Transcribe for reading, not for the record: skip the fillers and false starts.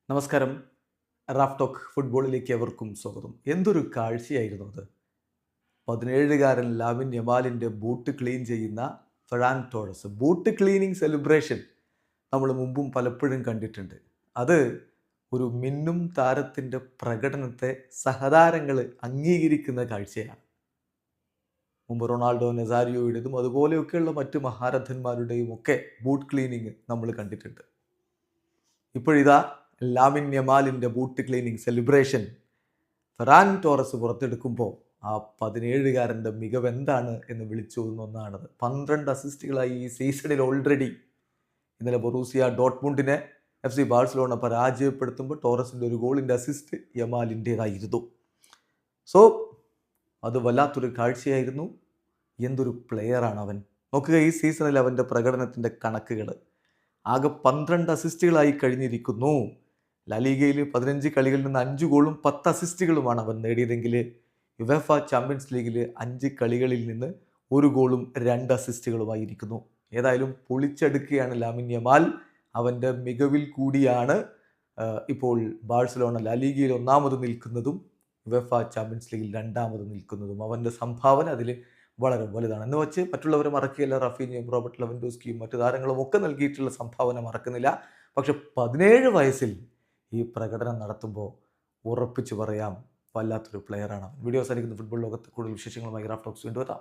നമസ്കാരം. Raf talk ഫുട്ബോളിലേക്ക് എവർക്കും സ്വാഗതം. എന്തൊരു കാഴ്ചയായിരുന്നു അത്! 17-കാരൻ ലാമിൻ യമാലിൻ്റെ ബൂട്ട് ക്ലീൻ ചെയ്യുന്ന Ferran Torres. Boot cleaning celebration നമ്മൾ മുമ്പും പലപ്പോഴും കണ്ടിട്ടുണ്ട്. അത് ഒരു മിന്നും താരത്തിൻ്റെ പ്രകടനത്തെ സഹതാരങ്ങൾ അംഗീകരിക്കുന്ന കാഴ്ചയാണ്. മുമ്പ് റൊണാൾഡോ നസാരിയോയുടേതും അതുപോലെയൊക്കെയുള്ള മറ്റ് മഹാരഥന്മാരുടെയും ഒക്കെ ബൂട്ട് ക്ലീനിങ് നമ്മൾ കണ്ടിട്ടുണ്ട്. ഇപ്പോഴിതാ ലാമിൻ യമാലിൻ്റെ boot cleaning celebration Ferran Torres പുറത്തെടുക്കുമ്പോൾ ആ 17-കാരൻ്റെ മികവ് എന്താണ് എന്ന് വിളിച്ചോതുന്ന ഒന്നാണത്. 12 അസിസ്റ്റുകളായി ഈ സീസണിൽ ഓൾറെഡി. ഇന്നലെ ബൊറൂസിയ ഡോട്ട്മുണ്ടിനെ FC ബാഴ്സലോണ പരാജയപ്പെടുത്തുമ്പോൾ ടോറസിൻ്റെ ഒരു ഗോളിൻ്റെ അസിസ്റ്റ് യമാലിൻ്റേതായിരുന്നു. സോ അത് വല്ലാത്തൊരു കാഴ്ചയായിരുന്നു. എന്തൊരു പ്ലെയറാണ് അവൻ! നോക്കുക, ഈ സീസണിൽ അവൻ്റെ പ്രകടനത്തിൻ്റെ കണക്കുകൾ ആകെ 12 അസിസ്റ്റുകളായി കഴിഞ്ഞിരിക്കുന്നു. ലാലിഗയിൽ 15 കളികളിൽ നിന്ന് 5 ഗോളും 10 അസിസ്റ്റുകളുമാണ് അവൻ നേടിയതെങ്കിൽ യുവേഫ ചാമ്പ്യൻസ് ലീഗിൽ 5 കളികളിൽ നിന്ന് 1 ഗോളും 2 അസിസ്റ്റുകളുമായിരിക്കുന്നു. ഏതായാലും പൊളിച്ചെടുക്കുകയാണ് ലാമിൻ യമാൽ. അവൻ്റെ മികവിൽ കൂടിയാണ് ഇപ്പോൾ ബാഴ്സലോണ ലാലിഗയിൽ 1ാമത് നിൽക്കുന്നതും യുവേഫ ചാമ്പ്യൻസ് ലീഗിൽ 2ാമത് നിൽക്കുന്നതും. അവൻ്റെ സംഭാവന അതിൽ വളരെ വലുതാണ്. എന്ന് വെച്ച് മറ്റുള്ളവരെ മറക്കുകയല്ല. റഫീനിയും റോബർട്ട് ലെവൻഡോസ്കിയും മറ്റു താരങ്ങളും ഒക്കെ നൽകിയിട്ടുള്ള സംഭാവന മറക്കുന്നില്ല. പക്ഷെ 17 വയസ്സിൽ ഈ പ്രകടനം നടത്തുമ്പോൾ ഉറപ്പിച്ച് പറയാം, വല്ലാത്തൊരു പ്ലെയറാണ് അവൻ. വീഡിയോ അവസാനിക്കുന്ന ഫുട്ബോൾ ലോകത്ത് കൂടുതൽ വിശേഷങ്ങളുമായി റാഫ് ടോക്സ് വീണ്ടും എത്താം.